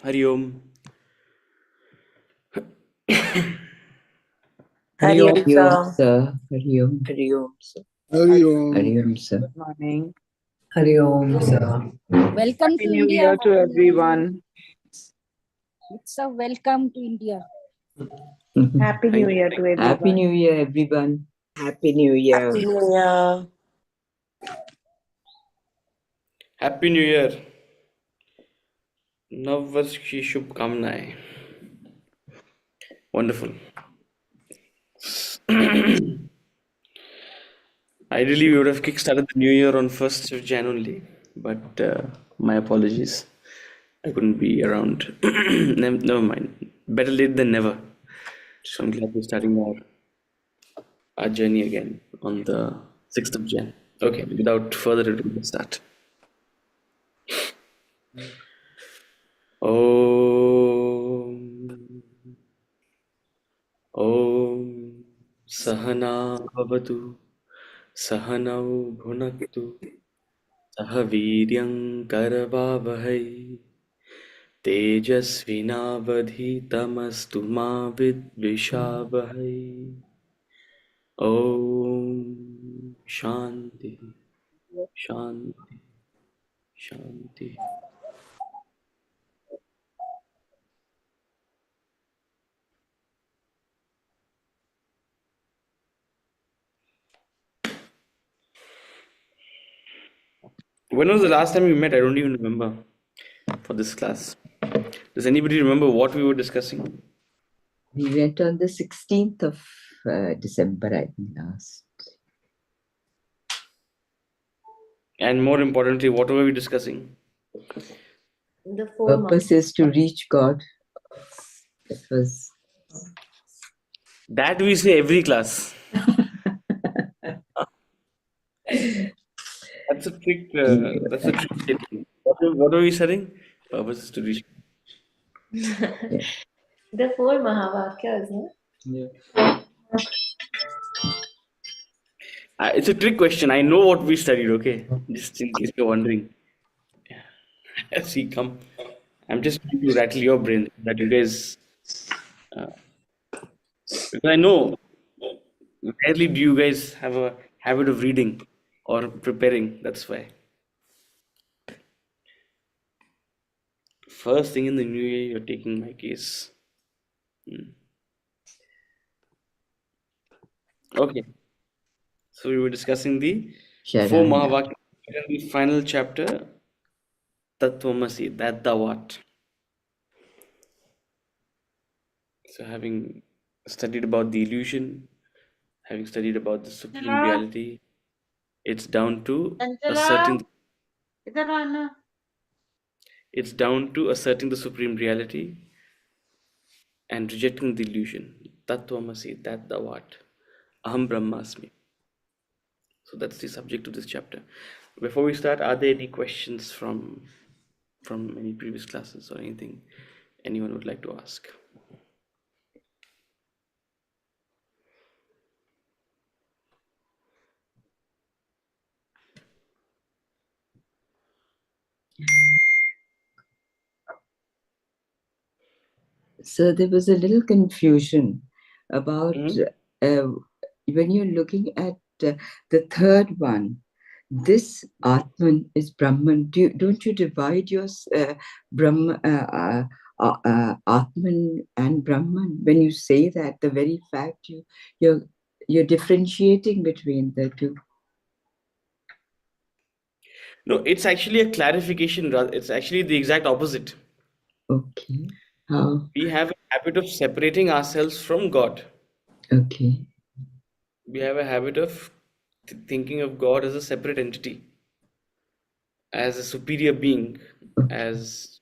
Hari Om. Hari Om, sir. Hari Om. Hari Om, sir. Hari Om. Hari Om, sir. Good morning. Hari Om, sir. Welcome Happy to New India. Year to everyone. It's a welcome to India. Happy New Year to everyone. Happy New Year, everyone. Happy New Year. Happy New Year. Happy New Year. नव वर्ष की शुभकामनाएं. Wonderful. Ideally, we would have kickstarted the new year on 1st of Jan only, but my apologies. I couldn't be around. Never mind. Better late than never. So I'm glad we're starting our journey again on the 6th of Jan. Okay, without further ado, let's start. ॐ सहना भवतु सहनौ भुनक्तु सह वीर्यं करवावहै तेजस्विनावधीतमस्तु मा विद्विषावहै ॐ शान्ति शान्ति शान्ति. When was the last time we met? I don't even remember for this class. Does anybody remember what we were discussing? We went on the 16th of December, I think, last. And more importantly, what were we discussing? The Purpose is to reach God. It was. That we say every class. That's a trick. That's a trick statement. What are we studying? Purpose is to reach. The 4 Mahavakyas, no? Yeah. It's a trick question. I know what we studied, okay? Just in case you're wondering. See, come. I'm just trying to rattle your brain that you guys. Because I know rarely do you guys have a habit of reading or preparing. That's why. First thing in the new year, you're taking my case. Okay. So we were discussing the 4 Sharana. Mahavakyas and the final chapter, Tattvamasi, that thou art. So having studied about the illusion, having studied about the supreme reality, it's down to asserting the supreme reality and rejecting the illusion. Tattvamasi, that thou art. Aham Brahmasmi. So that's the subject of this chapter. Before we start, are there any questions from any previous classes or anything anyone would like to ask? So there was a little confusion about when you're looking at the third one. This Atman is Brahman. Don't you divide your Atman and Brahman? When you say that, the very fact you're differentiating between the two. No, it's actually a clarification. It's actually the exact opposite. Okay. How? We have a habit of separating ourselves from God. Okay. We have a habit of thinking of God as a separate entity, as a superior being, as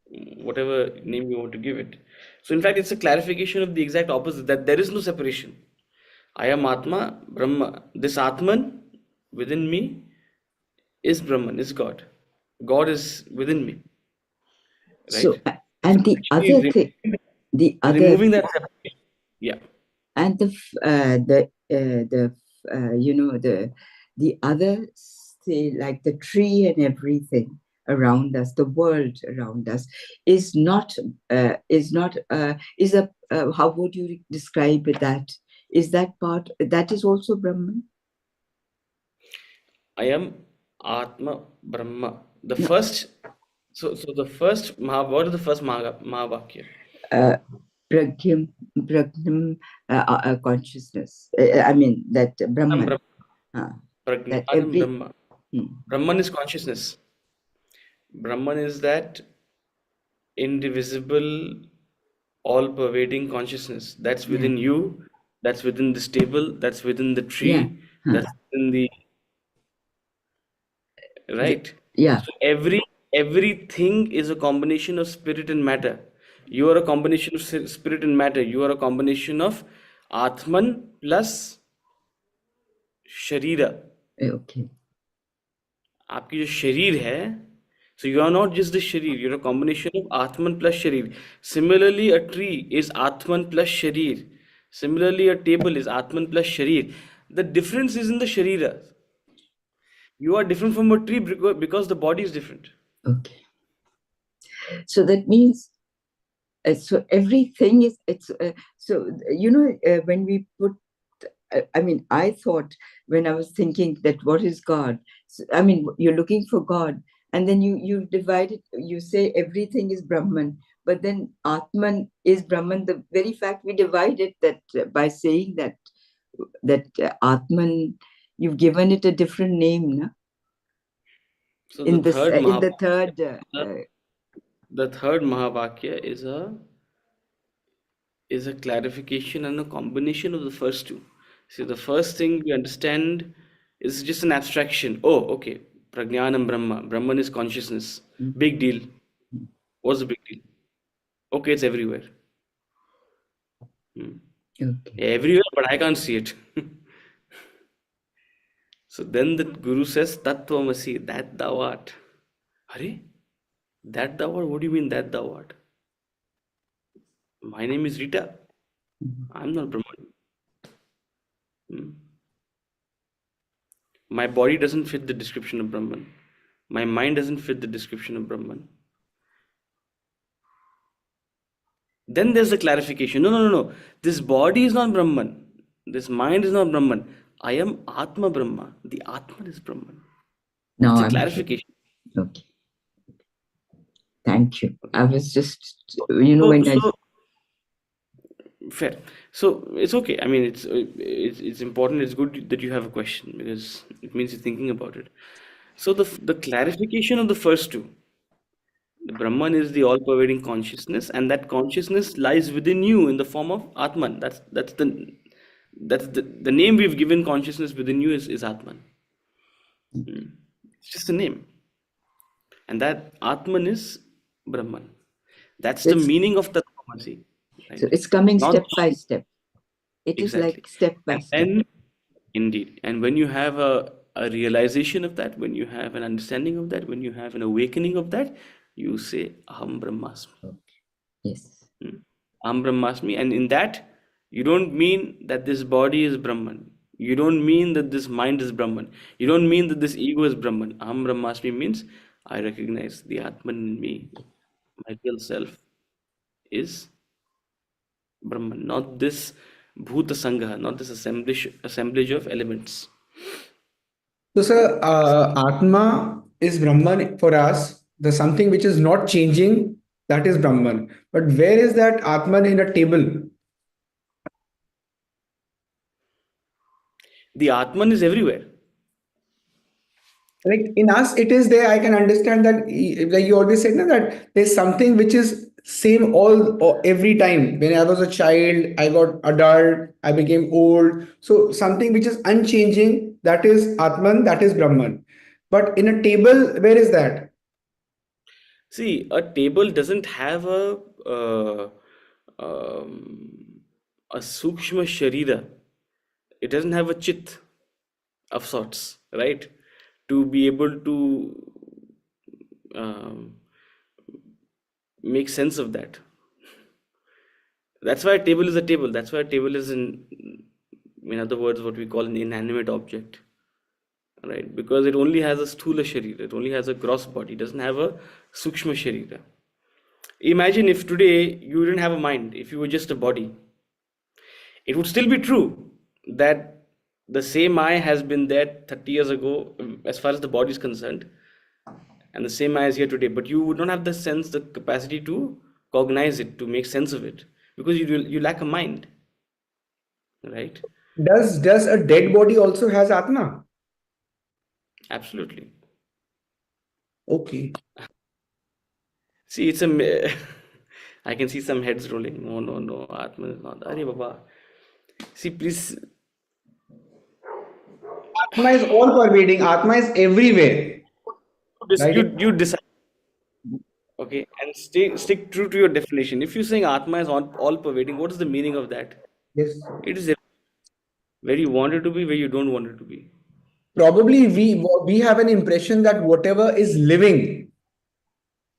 whatever name you want to give it. So in fact, it's a clarification of the exact opposite, that there is no separation. I am Atma, Brahma. This Atman within me is Brahman, is God. God is within me. Right? So, and the other thing, removing that separation. Yeah. And the other, say, like the tree and everything around us, the world around us, is not is a how would you describe that? Is that part that is also Brahman? I am Atma Brahma. The No. first, so the first what is the first Mahavakya? Pragnam consciousness. I mean that Brahman. Brahma. That Prajnanam every Brahma. Brahman is consciousness. Brahman is that indivisible, all-pervading consciousness that's within you, that's within this table, that's within the tree, that's within the right. yeah. So everything is a combination of spirit and matter. You are a combination of spirit and matter. You are a combination of Atman plus Sharira. Okay. आपकी जो शरीर है, so you are not just the sharir, you're a combination of Atman plus sharir. Similarly, a tree is Atman plus sharir. Similarly, a table is Atman plus sharir. The difference is in the sharira. You are different from a tree because the body is different. Okay. So that means so everything is so when we put I mean, I thought when I was thinking that what is God? So, I mean, you're looking for God, and then you divide it. You say everything is Brahman, but then Atman is Brahman. The very fact we divide it that by saying that Atman, you've given it a different name, no? So In the this third in the third. the third Mahavakya is a clarification and a combination of the first two. See, the first thing we understand is just an abstraction. Oh, okay. Prajnanam Brahma. Brahman is consciousness. Big deal. What's the big deal? Okay, it's everywhere. Okay. Everywhere, but I can't see it. So then the Guru says, Tattvamasi, that thou art. Hare? That thou art? What do you mean that thou art? My name is Rita. I'm not Brahman. My body doesn't fit the description of Brahman. My mind doesn't fit the description of Brahman. Then there's the clarification. No. This body is not Brahman. This mind is not Brahman. I am Atma Brahma. The Atman is Brahman. Now It's a I'm clarification. okay. Thank you. I was just when Fair. So it's okay. I mean, it's important. It's good that you have a question because it means you're thinking about it. So the clarification of the first two, the Brahman is the all-pervading consciousness, and that consciousness lies within you in the form of Atman. That's the name we've given consciousness within you is Atman. It's just a name, and that Atman is Brahman. That's the meaning of Tattvamasi. So it's coming Not step by step. It is exactly. like step by step. And indeed, and when you have a realization of that, when you have an understanding of that, when you have an awakening of that, you say Aham Brahmasmi. Yes. Aham Brahmasmi, and in that you don't mean that this body is Brahman. You don't mean that this mind is Brahman. You don't mean that this ego is Brahman. Aham Brahmasmi means I recognize the Atman in me, my real self is Brahman, not this Bhuta Sangha, not this assemblage of elements. So, sir, Atma is Brahman for us. The something which is not changing, that is Brahman. But where is that Atman in a table? The Atman is everywhere. Like in us, it is there. I can understand that. Like you always said, na, that there's something which is same all every time. When I was a child, I got adult, I became old. So something which is unchanging, that is Atman, that is Brahman. But in a table, where is that? See, a table doesn't have a sukshma sharira. It doesn't have a chit of sorts, right? To be able to make sense of that. That's why a table is a table. That's why a table is in other words, what we call an inanimate object. right? Because it only has a sthula sharira, it only has a gross body, it doesn't have a sukshma sharira. Imagine if today you didn't have a mind, if you were just a body, it would still be true that the same eye has been there 30 years ago, as far as the body is concerned, and the same eye is here today, but you would not have the sense, the capacity to cognize it, to make sense of it, because you lack a mind, right? Does a dead body also has Atma? Absolutely. Okay. See, I can see some heads rolling. No, Atman is not. Arey Baba. See, please, Atma is all pervading. Atma is everywhere. Right? you decide, okay, and stick true to your definition. If you're saying Atma is all pervading, what is the meaning of that? Yes. It is where you want it to be, where you don't want it to be. Probably we have an impression that whatever is living,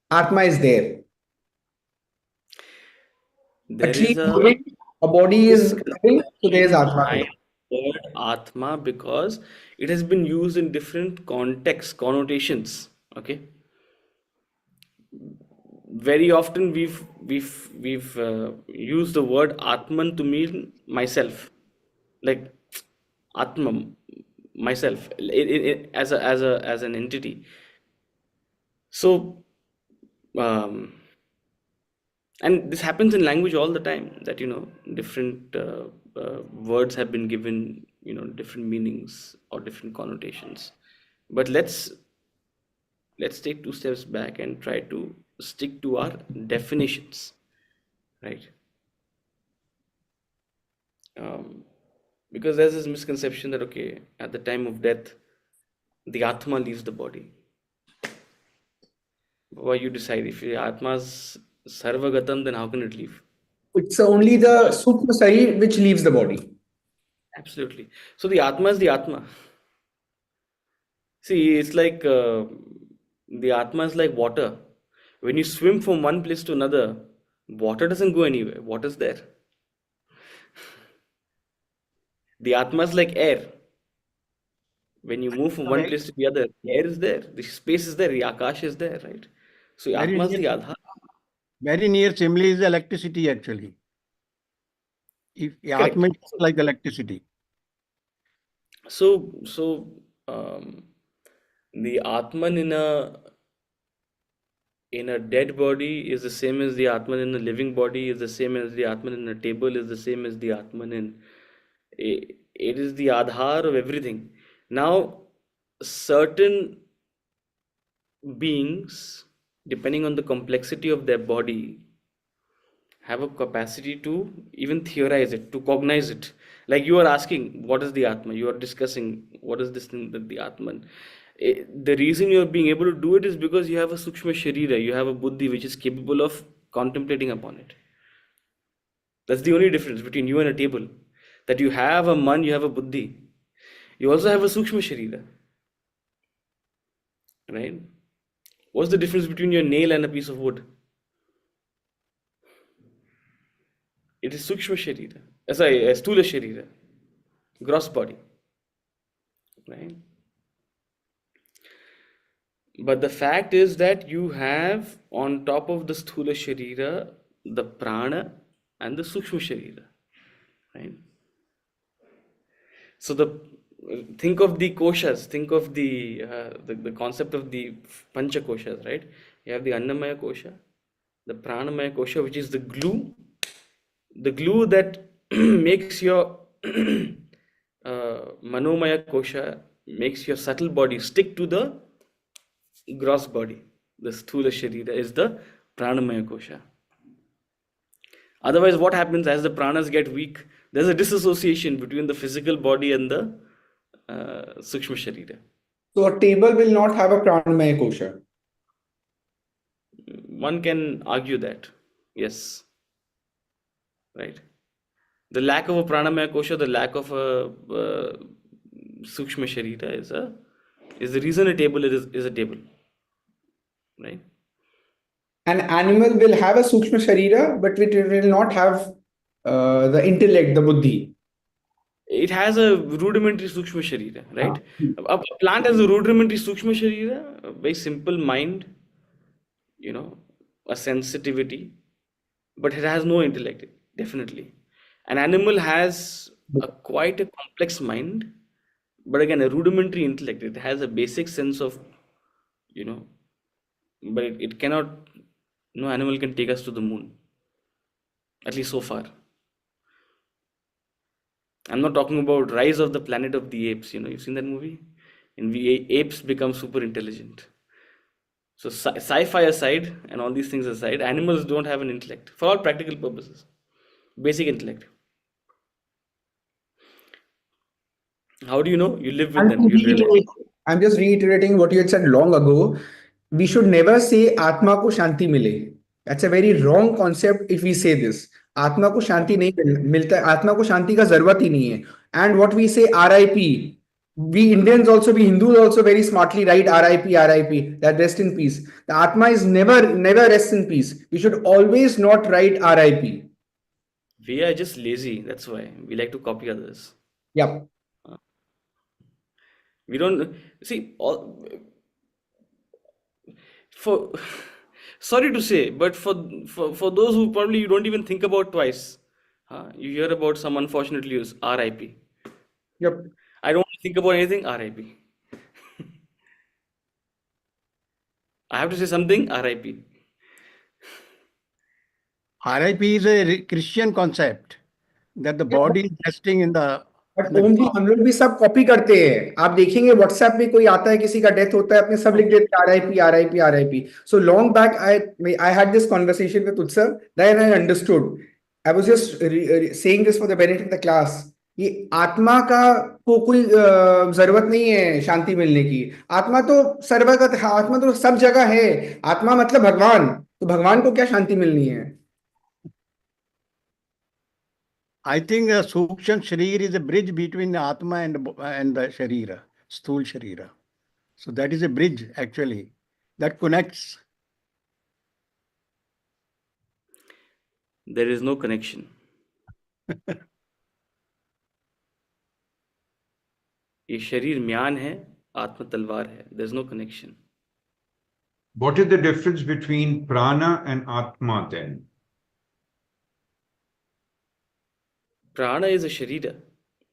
Atma is there. There A tree is is living, a body is living, so there is Atma there. word Atma because it has been used in different contexts, connotations. Okay. Very often we've used the word Atman to mean myself, like Atma, myself, as an entity. So, and this happens in language all the time, that different words have been given different meanings or different connotations. But let's take two steps back and try to stick to our definitions, right? Because there's this misconception that, okay, at the time of death, the Atma leaves the body. Why you decide? If the Atma's sarvagatam, then how can it leave? It's only the Sukma Sarir which leaves the body. Absolutely. So the Atma is the Atma. See, it's like the Atma is like water. When you swim from one place to another, water doesn't go anywhere. Water's there. The Atma is like air. When you move from one place to the other, the air is there, the space is there, the Akash is there, right? So Very Atma is the near- Adhar. Very near simile is electricity actually. If Correct. Atma is like electricity. So the Atman in a dead body is the same as the Atman in a living body, is the same as the Atman in a table, is the same as the Atman in it is the Adhar of everything. Now, certain beings, depending on the complexity of their body, have a capacity to even theorize it, to cognize it. Like you are asking, what is the Atman? You are discussing, what is this thing that the Atman? The reason you are being able to do it is because you have a Sukshma Sharira, you have a Buddhi which is capable of contemplating upon it. That's the only difference between you and a table. That you have a Man, you have a Buddhi. You also have a Sukshma Sharira. Right? What's the difference between your nail and a piece of wood? It is Sukshma Sharira. Sorry, Sthula Sharira. Gross body. Right? But the fact is that you have on top of the Sthula Sharira the Prana and the Sukshma Sharira. Right? So think of the koshas, think of the concept of the pancha koshas, right? You have the Annamaya kosha, the Pranamaya kosha, which is the glue that makes your Manomaya kosha, makes your subtle body stick to the gross body. The Sthula Sharira is the Pranamaya kosha. Otherwise, what happens as the pranas get weak? There's a disassociation between the physical body and the Sukshma Sharira. So a table will not have a Pranamaya kosha. One can argue that, yes, right. The lack of a Pranamaya kosha, the lack of a Sukshma Sharira is the reason a table is a table, right? An animal will have a Sukshma Sharira, but it will not have the intellect, the Buddhi. it has a rudimentary Sukshma Sharira, right? A plant has a rudimentary Sukshma Sharira, a very simple mind, a sensitivity, but it has no intellect, definitely. An animal has quite a complex mind, but again, a rudimentary intellect. It has a basic sense of, but it cannot, no animal can take us to the moon, at least so far. I'm not talking about Rise of the Planet of the Apes. You've seen that movie? And the apes become super intelligent. So sci-fi aside and all these things aside, animals don't have an intellect for all practical purposes. Basic intellect. How do you know? You live with them. You realize. I'm just reiterating what you had said long ago. We should never say Atma ko shanti mile. That's a very wrong concept if we say this. आत्मा को शांति नहीं मिलता है, आत्मा को शांति का जरूरत ही नहीं है. And what we say RIP, we Indians also, we Hindus also very smartly write RIP, that rest in peace. The Atma is never rests in peace. We should always not write RIP. We are just lazy. That's why we like to copy others. Yep. We don't see sorry to say, but for those who probably you don't even think about twice, you hear about some unfortunate news, RIP. Yep. I don't think about anything, RIP. I have to say something, RIP. RIP is a Christian concept that the body is resting in the. But Om ji हम लोग भी सब copy करते हैं. आप देखेंगे WhatsApp में कोई आता है, किसी का डेथ होता है, अपने सब लिख देते हैं RIP. So long back I had this conversation with Utsav, then I understood. I was just saying this for the benefit of the class. कि आत्मा का को कोई जरूरत नहीं है शांति मिलने की. आत्मा तो सर्वगत है, आत्मा तो सब जगह है. आत्मा मतलब भगवान, तो भगवान को क्या शांति मिलनी है? I think a Sukshma Sharira is a bridge between the Atma and the Sharira, Sthul Sharira. So that is a bridge actually that connects. There is no connection. ये शरीर म्यान है, आत्मा तलवार है. There's no connection. What is the difference between prana and atma then? Prana is a sharira.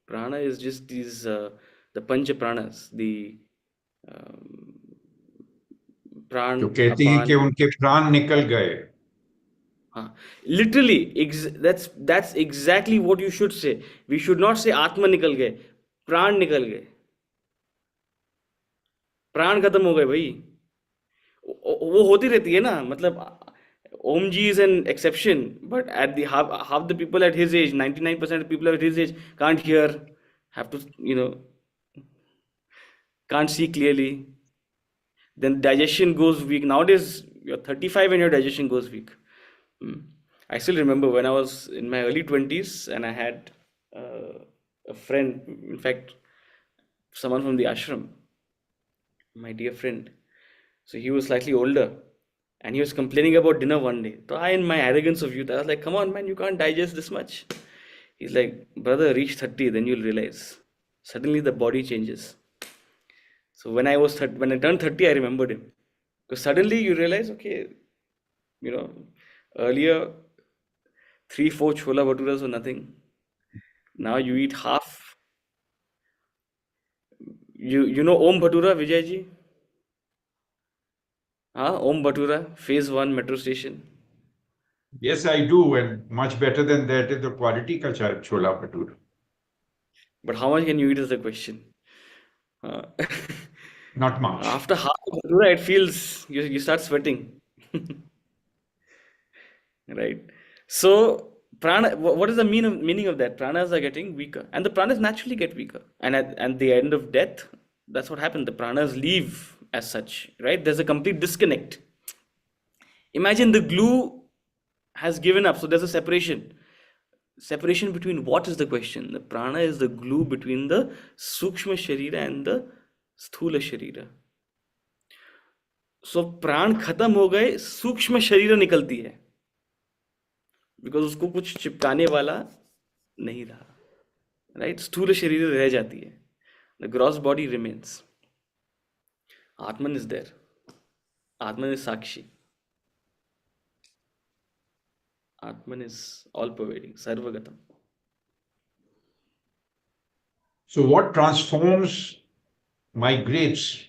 Prana is just these the pancha pranas, the प्राण तो कहते हैं कि उनके प्राण निकल गए. हाँ, literally that's exactly what you should say. We should not say आत्मा निकल गए, प्राण निकल गए. प्राण खत्म हो गए भाई. वो होती रहती है ना, मतलब Om Ji is an exception, but at the half the people at his age, 99% of people at his age can't hear, have to, can't see clearly. Then digestion goes weak. Nowadays, you're 35 and your digestion goes weak. I still remember when I was in my early 20s and I had a friend, in fact, someone from the ashram, my dear friend. So he was slightly older. And he was complaining about dinner one day. So I, in my arrogance of youth, I was like, come on, man, you can't digest this much. He's like, brother, reach 30, then you'll realize. Suddenly the body changes. So when I turned 30, I remembered him. Because suddenly you realize, okay, earlier 3-4 chola bhaturas were nothing. Now you eat half. You know Om Bhatura, Vijay ji? Om Bhatura, phase 1 metro station. Yes, I do, and much better than that is the quality ka chola bhatura. But how much can you eat is the question. Not much. After half a bhatura, it feels you start sweating. Right? So prana, what is the meaning of that? Pranas are getting weaker, and the pranas naturally get weaker. And at the end of death, that's what happened. The pranas leave as such, right? There's a complete disconnect. Imagine the glue has given up, so there's a separation. Separation between what is the question? The prana is the glue between the Sukshma Sharira and the Sthula Sharira. So प्राण खत्म हो गए, सूक्ष्म शरीर निकलती है, because उसको कुछ चिपकाने वाला नहीं रहा. right? स्थूल शरीर रह जाती है. The gross body remains. Atman is there. Atman is Sakshi. Atman is all pervading, Sarvagatam. So what transforms, migrates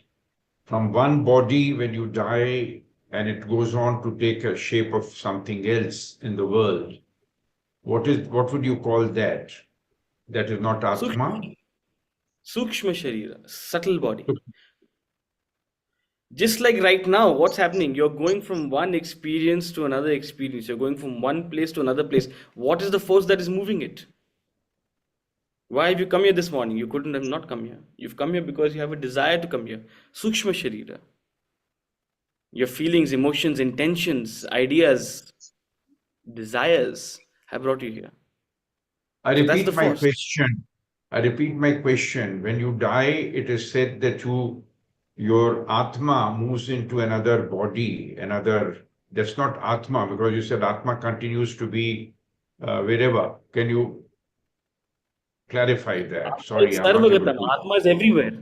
from one body when you die and it goes on to take a shape of something else in the world? What would you call that? That is not Atma? Sukshma Sharira, subtle body. Just like right now, what's happening? You're going from one experience to another experience. You're going from one place to another place. What is the force that is moving it? Why have you come here this morning? You couldn't have not come here. You've come here because you have a desire to come here. Sukshma Sharira. Your feelings, emotions, intentions, ideas, desires have brought you here. I So that's repeat the my force. question. When you die, it is said that your Atma moves into another body, that's not Atma, because you said Atma continues to be wherever. Can you clarify that? Sorry, It's I'm not able Sarvagatam. to. Atma is everywhere.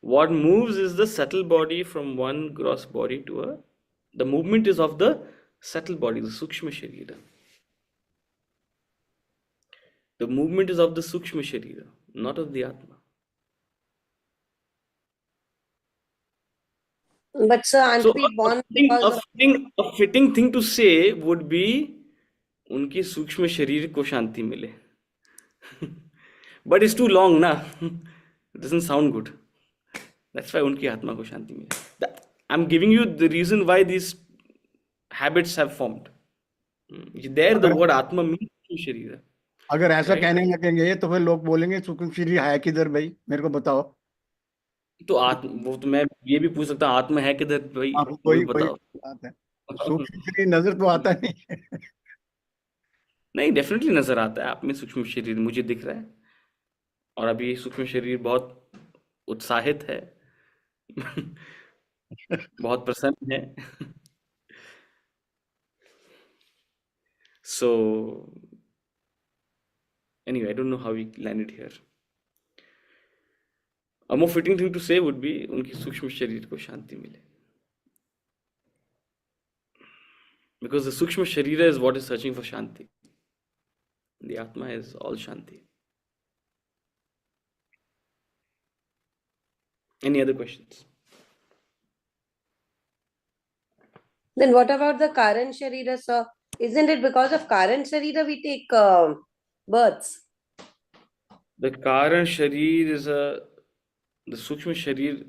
What moves is the subtle body from one gross body to a. The movement is of the subtle body, the Sukshma Sharira. The movement is of the Sukshma Sharira, not of the Atma. But sir, aren't So we born because of a fitting thing to say would be उनकी सूक्ष्म शरीर को शांति मिले. But it's too long, na. It doesn't sound good. That's why उनकी आत्मा को शांति मिले. I'm giving you the reason why these habits have formed. There, the word Atma means सूक्ष्म शरीर. अगर ऐसा Right. कहने लगेंगे तो फिर लोग बोलेंगे सूक्ष्म शरीर है किधर भाई, मेरे को बताओ. तो वो तो मैं ये भी पूछ सकता हूँ, आत्मा है किधर भाई, हाँ, वो भी कोई बताओ. बात है. सूक्ष्म शरीर नजर तो आता नहीं है. नहीं, डेफिनेटली नजर आता है आप में सूक्ष्म शरीर, मुझे दिख रहा है. और अभी सूक्ष्म शरीर बहुत उत्साहित है. बहुत प्रसन्न है. So anyway, I don't know how we landed here. A more fitting thing to say would be उनकी सूक्ष्म शरीर को शांति मिले. Because the Sukshma Sharira is what is searching for Shanti. The Atma is all Shanti. Any other questions? then what about the Karan Sharira, sir? Isn't it because of Karan Sharira we take births? The Karan Sharir is the Sukshma Sharir,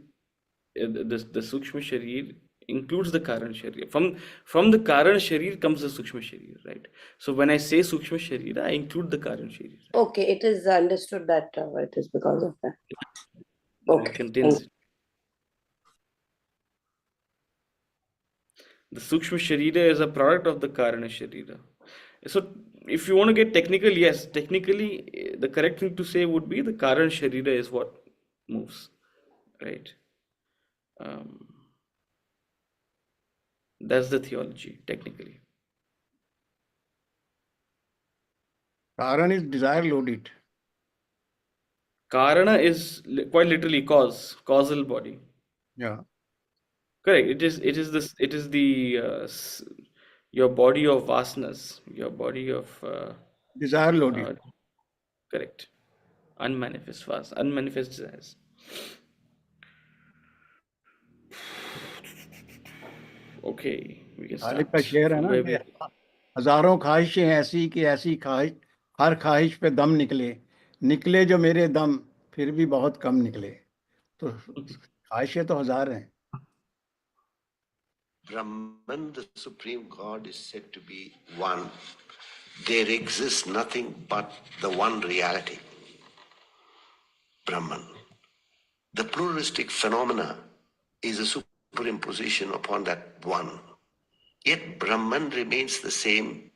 the Sukshma Sharir includes the Karan Sharir. From the Karan Sharir comes the Sukshma Sharir, right? So when I say Sukshma Sharir, I include the Karan Sharir. Okay, it is understood that it is because of that. It Okay. contains it. The Sukshma Sharira is a product of the Karana Sharira. So if you want to get technical, yes, technically the correct thing to say would be the Karana Sharira is what moves, right? That's the theology, technically. Karan is desire loaded. Karana is quite literally causal body. Yeah. Correct. It is the your body of vasanas, your body of Desire loaded. correct. Unmanifest vas, unmanifest desires. Okay, we can Ghalib start. का शेर है ना Where कि we- हजारों ख्वाहिशें ऐसी कि ऐसी ख्वाहिश, हर ख्वाहिश पे दम निकले जो मेरे दम फिर भी बहुत कम निकले. तो ख्वाहिशें तो हजार हैं. Brahman, the Supreme God, is said to be one. There exists nothing but the one reality, Brahman. The pluralistic phenomena is a superimposition upon that one. Yet Brahman remains the same,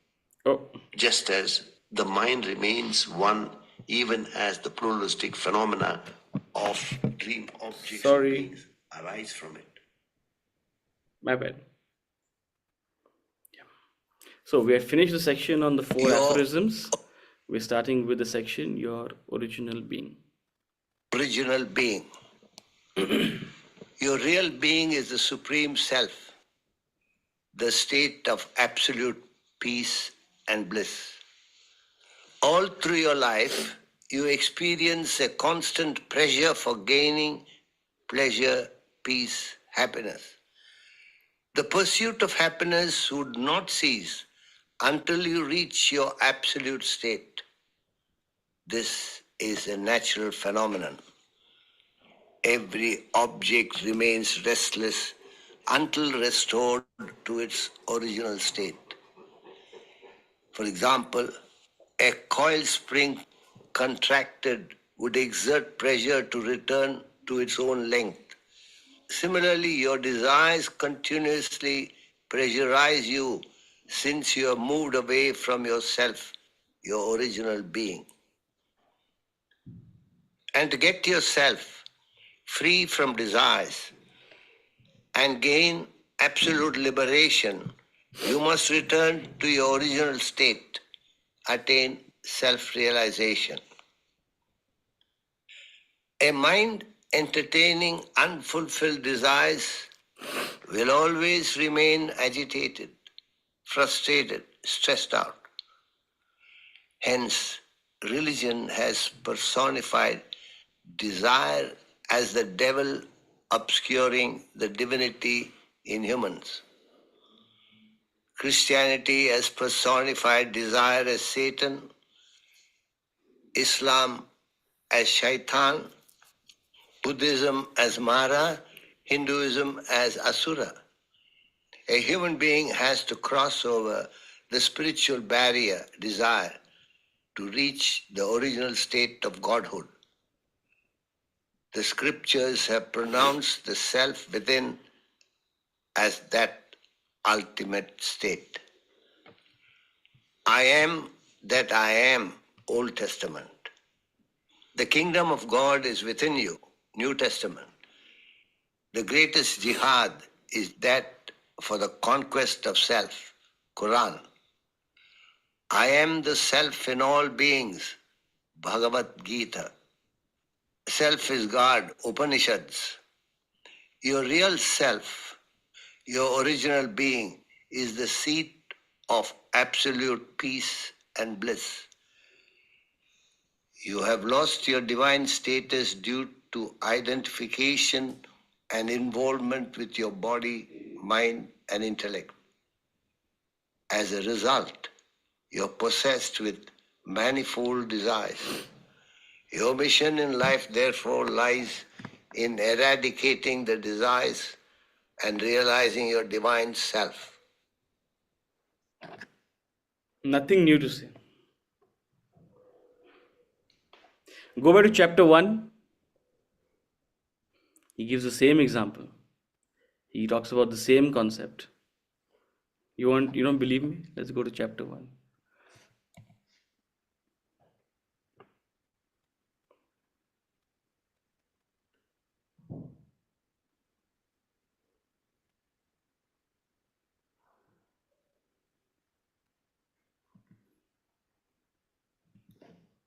Oh, just as the mind remains one, even as the pluralistic phenomena of dream objects or Sorry. beings arise from it. my bad. Yeah. So we have finished the section on the four Your- aphorisms. We're starting with the section, your original being. Original being. Your real being is the Supreme Self, the state of absolute peace and bliss. All through your life, you experience a constant pressure for gaining pleasure, peace, happiness. The pursuit of happiness would not cease until you reach your absolute state. This is a natural phenomenon. Every object remains restless until restored to its original state. For example, a coil spring contracted would exert pressure to return to its own length. Similarly, your desires continuously pressurize you since you have moved away from yourself, your original being. And to get yourself free from desires and gain absolute liberation, you must return to your original state, attain self-realization. A mind entertaining unfulfilled desires will always remain agitated, frustrated, stressed out. Hence, religion has personified desire as the devil obscuring the divinity in humans. Christianity has personified desire as Satan, Islam as Shaitan, Buddhism as Mara, Hinduism as Asura. A human being has to cross over the spiritual barrier, desire, to reach the original state of Godhood. The scriptures have pronounced the self within as that ultimate state. I am that I am, Old Testament. The kingdom of God is within you, New Testament. The greatest jihad is that for the conquest of self, Quran. I am the self in all beings, Bhagavad Gita. Self is God, Upanishads. Your real self, your original being, is the seat of absolute peace and bliss. You have lost your divine status due to identification and involvement with your body, mind, and intellect. As a result, you're possessed with manifold desires. Your mission in life, therefore, lies in eradicating the desires and realizing your divine self. Nothing new to say. Go back to chapter 1. He gives the same example. He talks about the same concept. You don't believe me? Let's go to chapter 1.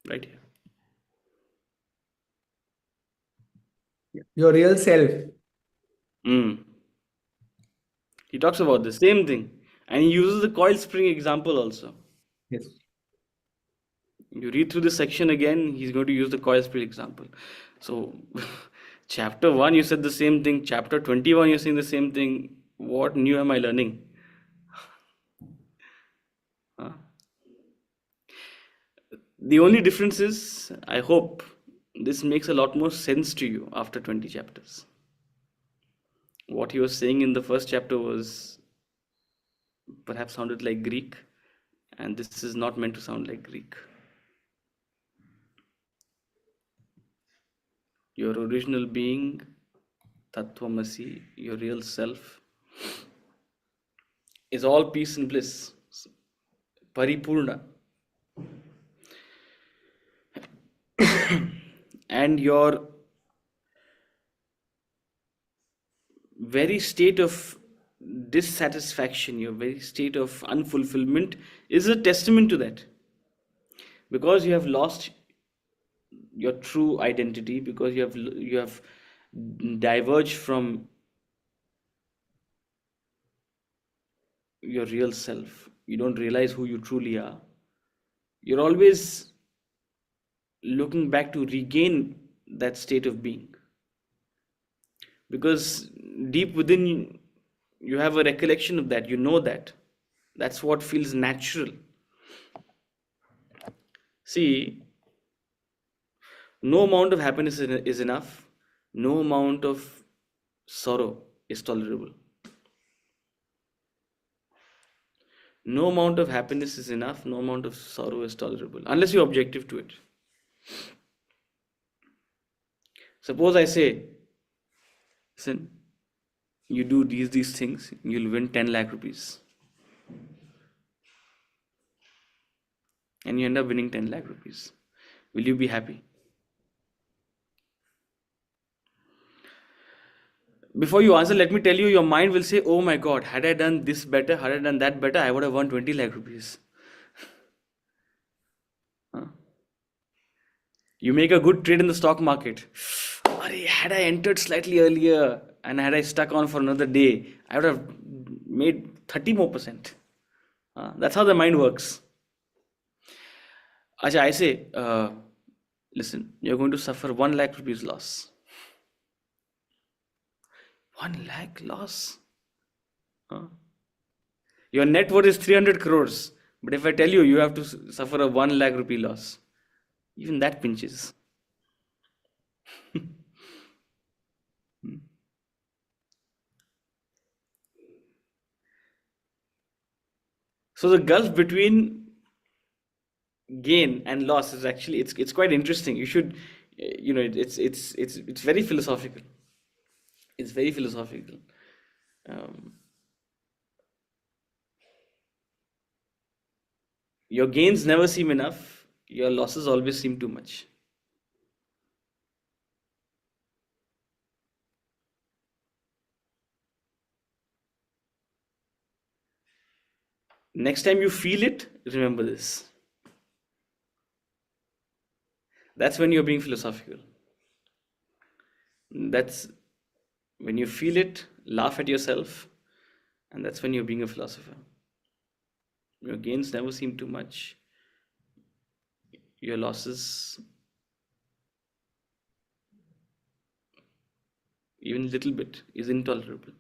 Right here. Your real self. He talks about the same thing. And he uses the coil spring example also. Yes. You read through this section again, he's going to use the coil spring example. So, chapter 1, you said the same thing. Chapter 21, you're saying the same thing. What new am I learning? Huh? The only difference is, I hope this makes a lot more sense to you after 20 chapters. What he was saying in the first chapter was perhaps sounded like Greek, and this is not meant to sound like Greek. Your original being, Tattvamasi, your real self, is all peace and bliss, Paripurna. And your very state of dissatisfaction, your very state of unfulfillment is a testament to that. because you have lost your true identity, because you have diverged from your real self. You don't realize who you truly are. You're always looking back to regain that state of being, because deep within you, you have a recollection of that. You know that. That's what feels natural. See, no amount of happiness is enough. No amount of sorrow is tolerable. No amount of happiness is enough. No amount of sorrow is tolerable, unless you're objective to it. Suppose I say, listen, you do these things, you'll win 10 lakh rupees. And you end up winning 10 lakh rupees. Will you be happy? Before you answer, let me tell you, your mind will say, oh my God, had I done this better, had I done that better, I would have won 20 lakh rupees. Huh? You make a good trade in the stock market. Had I entered slightly earlier and had I stuck on for another day, I would have made 30 more percent. That's how the mind works. Acha, I say, listen, you're going to suffer 1 lakh rupees loss. 1 lakh loss? Your net worth is 300 crores. But if I tell you, you have to suffer a 1 lakh rupee loss, even that pinches. So the gulf between gain and loss is actually, it's quite interesting. You should, it's very philosophical. It's very philosophical. Your gains never seem enough. Your losses always seem too much. Next time you feel it, remember this. That's when you're being philosophical. That's when you feel it, laugh at yourself, and that's when you're being a philosopher. Your gains never seem too much. Your losses, even a little bit, is intolerable.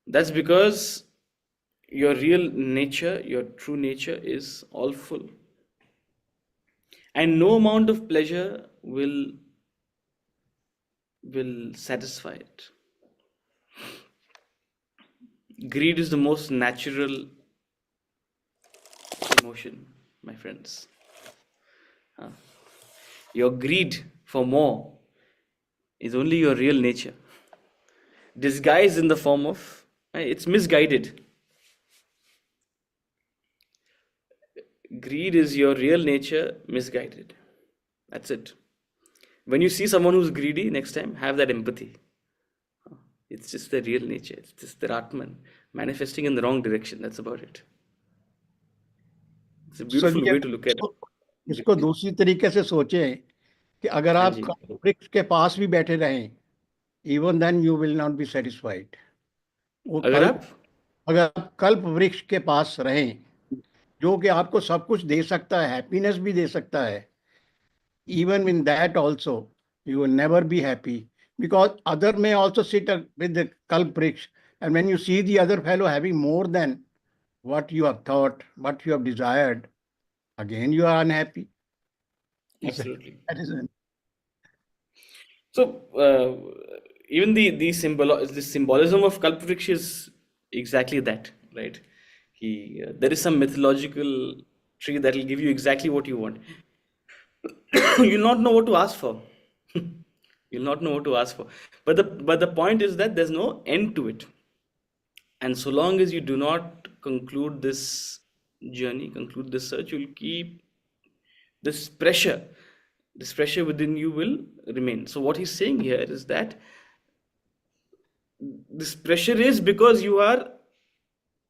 That's because your real nature, your true nature is all full. And no amount of pleasure will satisfy it. Greed is the most natural emotion, my friends. Your greed for more is only your real nature, disguised in the form of, it's misguided. Greed is your real nature misguided. That's it. When you see someone who's greedy, next time, have that empathy. It's just their real nature. It's just their Atman manifesting in the wrong direction. That's about it. It's a beautiful way to look at it. इसको दूसरी तरीके से सोचें कि अगर आप वृक्ष के पास भी बैठे रहें, even then you will not be satisfied. अगर आप कल्प वृक्ष के पास रहें, जो कि आपको सब कुछ दे सकता है, हैप्पीनेस भी दे सकता है, even in that also you will never be happy, because other may also sit with the kalp vriksha, and when you see the other fellow having more than what you have thought, what you have desired, again you are unhappy. Absolutely. That is it. So even the symbolism of Kalpavriksha is exactly that, right? There is some mythological tree that will give you exactly what you want. You'll not know what to ask for. You'll not know what to ask for. But the point is that there's no end to it. And so long as you do not conclude this journey, conclude this search, you'll keep this pressure within you will remain. So what he's saying here is that this pressure is because you are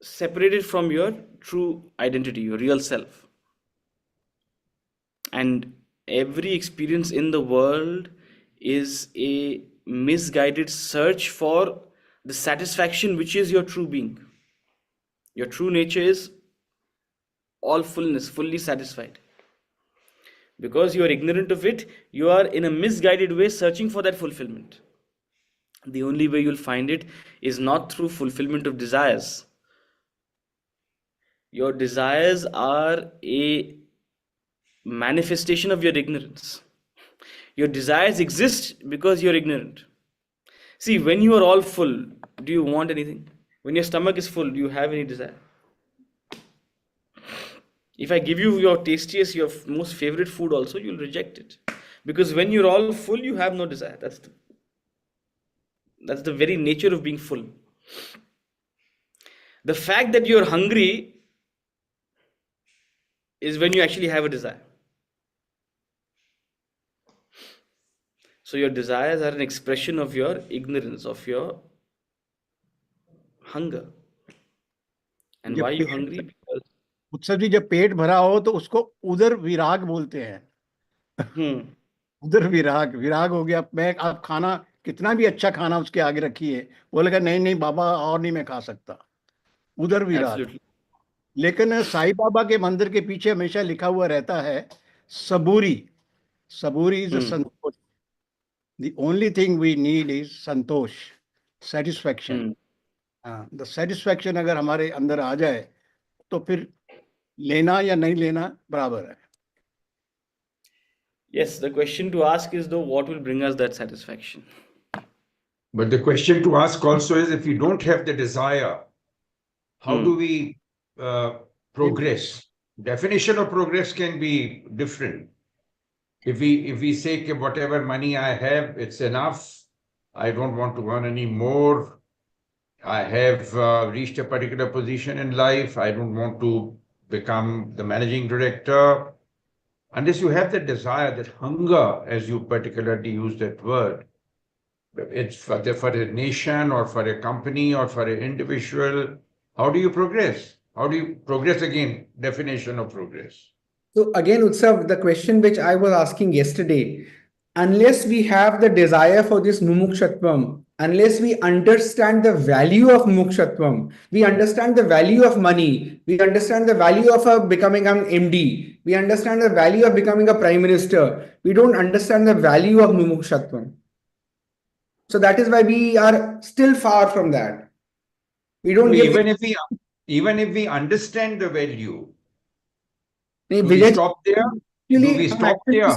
separated from your true identity, your real self. And every experience in the world is a misguided search for the satisfaction which is your true being. Your true nature is all fullness, fully satisfied. Because you are ignorant of it, you are in a misguided way searching for that fulfillment. The only way you'll find it is not through fulfillment of desires. Your desires are a manifestation of your ignorance. Your desires exist because you're ignorant. See, when you are all full, do you want anything? When your stomach is full, do you have any desire? If I give you your tastiest, your most favorite food also, you'll reject it. Because when you're all full, you have no desire. That's the very nature of being full. The fact that you're hungry is when you actually have a desire. So your desires are an expression of your ignorance, of your hunger. And जब why are you pet hungry? Because उत्सव जी जब पेट भरा हो तो उसको उदर विराग बोलते हैं। उदर विराग विराग हो गया। मैं आप खाना कितना भी अच्छा खाना उसके आगे रखिए, बोलेगा नहीं नहीं बाबा और नहीं मैं खा सकता, उदर विराग। absolutely. लेकिन साईं बाबा के मंदिर के पीछे हमेशा लिखा हुआ रहता है सबूरी। Saburi is a santosh. The only thing we need is santosh, satisfaction. The satisfaction अगर हमारे अंदर आ जाए तो फिर लेना या नहीं लेना बराबर है। Yes, the question to ask is though, what will bring us that satisfaction? But the question to ask also is, if we don't have the desire, how do we progress? Definition of progress can be different. If we say that whatever money I have, it's enough, I don't want to earn any more, I have reached a particular position in life, I don't want to become the managing director. Unless you have that desire, that hunger, as you particularly use that word, it's for a nation or for a company or for an individual, how do you progress? How do you progress again? Definition of progress. So again, Utsav, the question which I was asking yesterday, unless we have the desire for this mumukshatvam, unless we understand the value of mumukshatvam, we understand the value of money, we understand the value of becoming an MD, we understand the value of becoming a prime minister, we don't understand the value of mumukshatvam. So that is why we are still far from that. We don't give even if we understand the value, नहीं, do we Vijay, stop there? Do we stop there?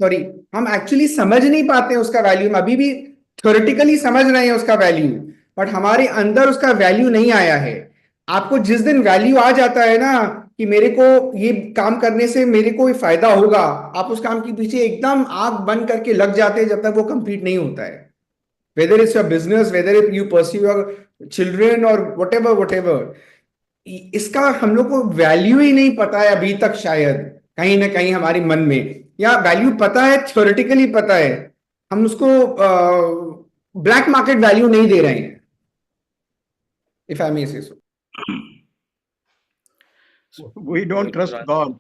Sorry, हम actually समझ नहीं पाते हैं उसका value. हम अभी भी थ्योरेटिकली समझ रहे हैं उसका वैल्यू, बट हमारे अंदर उसका वैल्यू नहीं आया है। आपको जिस दिन वैल्यू आ जाता है ना कि मेरे को ये काम करने से मेरे को फायदा होगा, आप उस काम के पीछे एकदम आंख बंद करके लग जाते हैं जब तक वो कंप्लीट नहीं होता है। Whether it's your business, whether you pursue your children और व्हाटएवर, इसका हम लोग को वैल्यू ही नहीं पता है अभी तक, शायद कहीं ना कहीं हमारे मन में, या वैल्यू पता है, थ्योरेटिकली पता है, हम उसको ब्लैक मार्केट वैल्यू नहीं दे रहे हैं, इफ आई मे से सो। We don't trust God.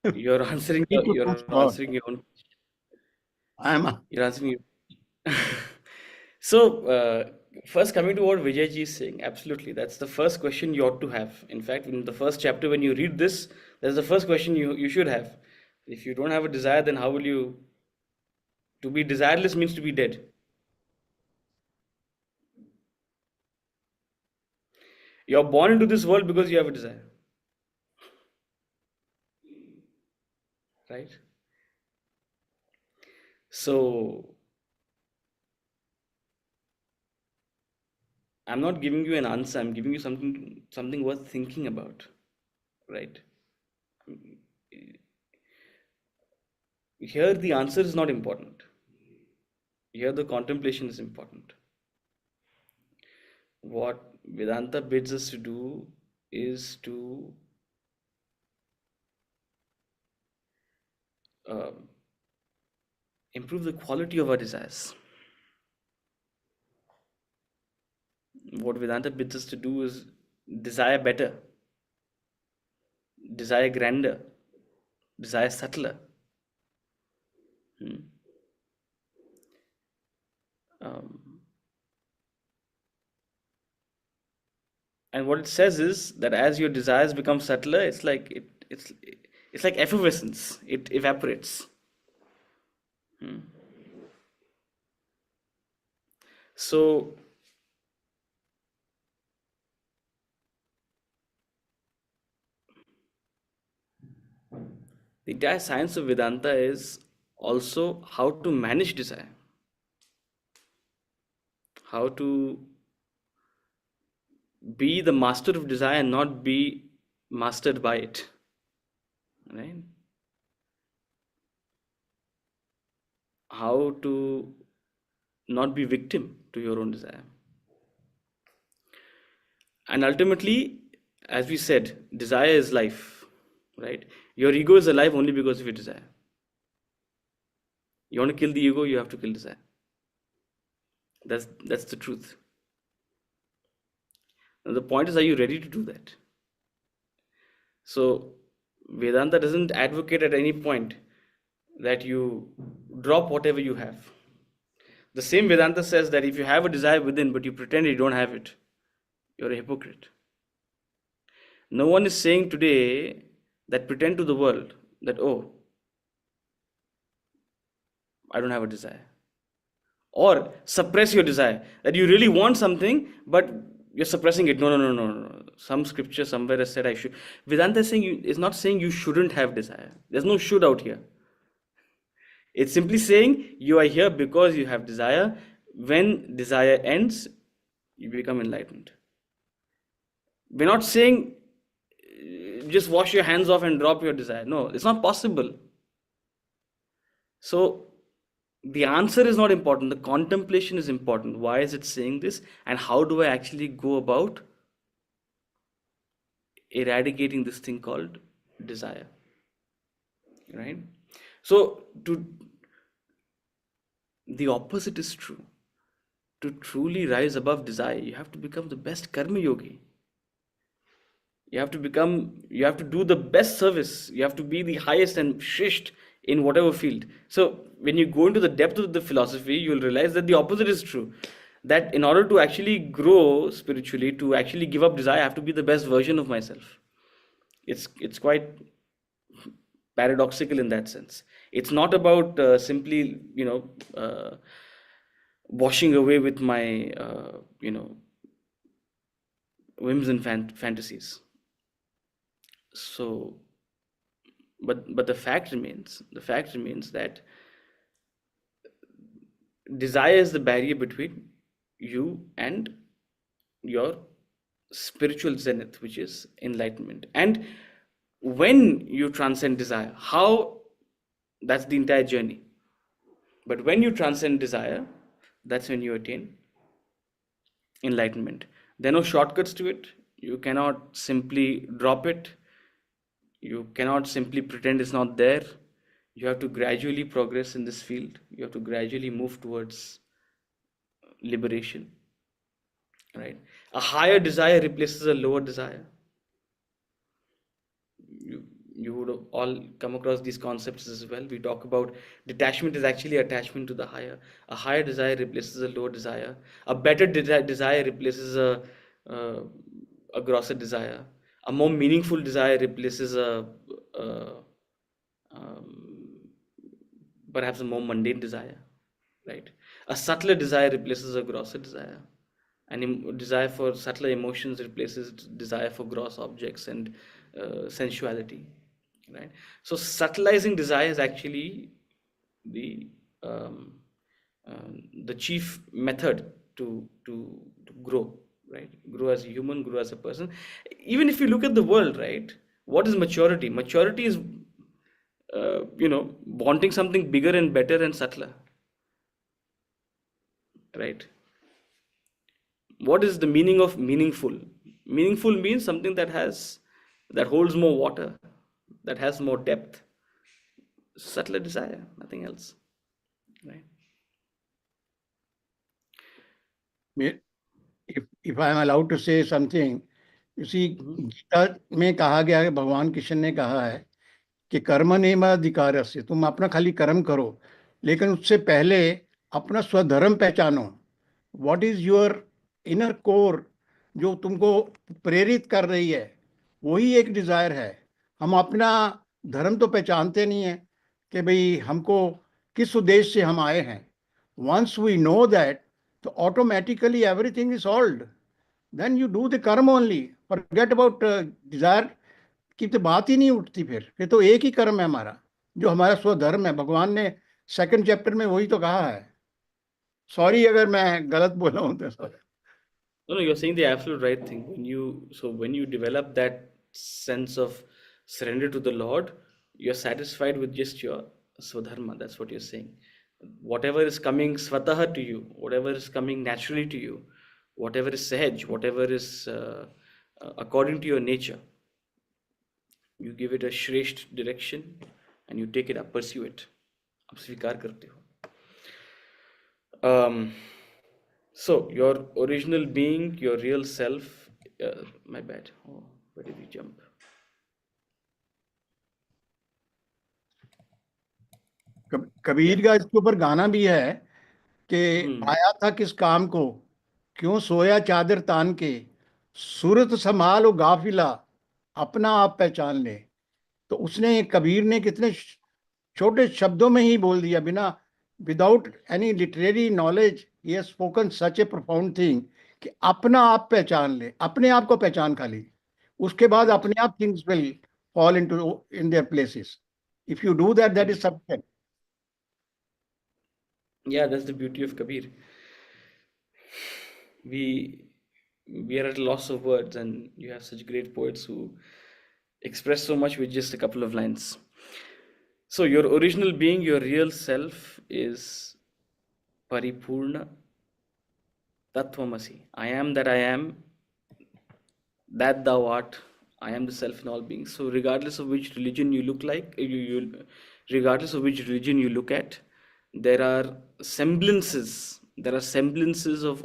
You're answering We need to you're trust God. answering your own. You're answering your So first, coming to what Vijay ji is saying, absolutely, that's the first question you ought to have. In fact, in the first chapter, when you read this, that's the first question you should have. If you don't have a desire, then how will you? To be desireless means to be dead. You're born into this world because you have a desire. Right? So, I'm not giving you an answer, I'm giving you something worth thinking about. Right? Here, the answer is not important. Here, the contemplation is important. What Vedanta bids us to do is to improve the quality of our desires. What Vedanta bids us to do is desire better, desire grander, desire is subtler. And what it says is that as your desires become subtler, it's like it's like effervescence. It evaporates. So the entire science of Vedanta is also how to manage desire, how to be the master of desire and not be mastered by it, right? How to not be victim to your own desire. And ultimately, as we said, desire is life, right? Your ego is alive only because of your desire. You want to kill the ego, you have to kill desire. That's the truth. And the point is, are you ready to do that? So Vedanta doesn't advocate at any point that you drop whatever you have. The same Vedanta says that if you have a desire within but you pretend you don't have it, you're a hypocrite. No one is saying today that pretend to the world that, oh, I don't have a desire. Or suppress your desire, that you really want something, but you're suppressing it. No. Some scripture somewhere has said I should. Vedanta is not saying you shouldn't have desire. There's no should out here. It's simply saying you are here because you have desire. When desire ends, you become enlightened. We're not saying just wash your hands off and drop your desire. No, it's not possible. So the answer is not important. The contemplation is important. Why is it saying this? And how do I actually go about eradicating this thing called desire? Right? So the opposite is true. To truly rise above desire, you have to become the best karma yogi. You have to do the best service. You have to be the highest and shrisht in whatever field. So when you go into the depth of the philosophy, you'll realize that the opposite is true. That in order to actually grow spiritually, to actually give up desire, I have to be the best version of myself. It's quite paradoxical in that sense. It's not about simply, washing away with my, whims and fantasies. So, but the fact remains that desire is the barrier between you and your spiritual zenith, which is enlightenment. And when you transcend desire, that's the entire journey. But when you transcend desire, that's when you attain enlightenment. There are no shortcuts to it. You cannot simply drop it. You cannot simply pretend it's not there. You have to gradually progress in this field. You have to gradually move towards liberation, right? A higher desire replaces a lower desire. You would all come across these concepts as well. We talk about detachment is actually attachment to the higher. A higher desire replaces a lower desire. A better desire replaces a grosser desire. A more meaningful desire replaces perhaps a more mundane desire, right? A subtler desire replaces a grosser desire. And desire for subtler emotions replaces desire for gross objects and sensuality, right? So subtilizing desire is actually the chief method to grow, right? Grow as a human, grow as a person. Even if you look at the world, right? What is maturity? Maturity is, wanting something bigger and better and subtler, right? What is the meaning of meaningful? Meaningful means something that holds more water, that has more depth. Subtler desire, nothing else, right? If I am allowed to say something, you see, Gita में कहा गया है, भगवान कृष्ण ने कहा है कि कर्मण्येवाधिकारस्य, तुम अपना खाली कर्म करो, लेकिन उससे पहले अपना स्वधर्म पहचानो. What is your inner core, जो तुमको प्रेरित कर रही है, वही एक डिजायर है. हम अपना धर्म तो पहचानते नहीं है कि भाई हमको किस उद्देश्य से हम आए हैं. वंस वी नो दैट, तो automatically everything is solved. Then you do the karma only, forget about desire की तो बात ही नहीं उठती. फिर तो एक ही कर्म है हमारा, जो हमारा स्वधर्म है. भगवान ने सेकंड चैप्टर में वही तो कहा है. सॉरी अगर मैं गलत बोला हूं तो. No, no, you're saying the absolute right thing. When you develop that sense of surrender to the Lord, you're satisfied with just your swadharma. That's what you're saying. Whatever is coming swataha to you, whatever is coming naturally to you, whatever is sahaj, whatever is according to your nature, you give it a shresht direction and you take it up, pursue it. आप स्वीकार करते हो. So your original being, your real self, my bad. Oh, where did we jump? Kabir का इसके ऊपर गाना भी है कि आया था किस काम को, क्यों सोया चादर तान के, सूरत संभालो गाफिला, अपना आप पहचान ले. तो उसने, कबीर ने कितने छोटे शब्दों में ही बोल दिया, बिना without any literary knowledge, he has spoken such A profound thing कि अपना आप पहचान ले. अपने आप को पहचान खाली, उसके बाद अपने आप things will fall into in their places. If you do that, that is sufficient. Yeah, that's the beauty of Kabir. We are at a loss of words, and you have such great poets who express so much with just a couple of lines. So your original being, your real self is Paripurna Tattvamasi. I am that I am, that thou art. I am the self in all beings. So regardless of which religion you look like, regardless of which religion you look at, there are semblances of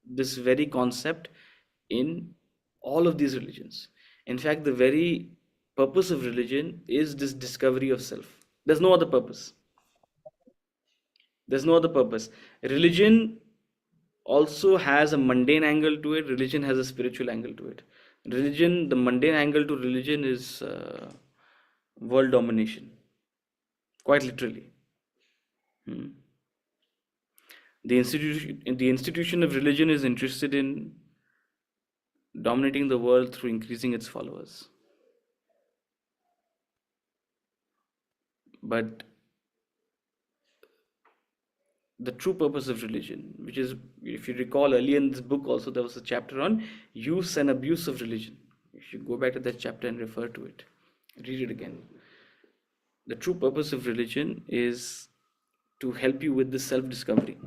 this very concept in all of these religions. In fact, the very purpose of religion is this discovery of self. There's no other purpose. Religion also has a mundane angle to it. Religion has a spiritual angle to it. The mundane angle to religion is world domination, quite literally. The institution of religion is interested in dominating the world through increasing its followers. But the true purpose of religion, which is, if you recall earlier in this book also, there was a chapter on use and abuse of religion. You should go back to that chapter and refer to it. Read it again. The true purpose of religion is to help you with this self-discovery.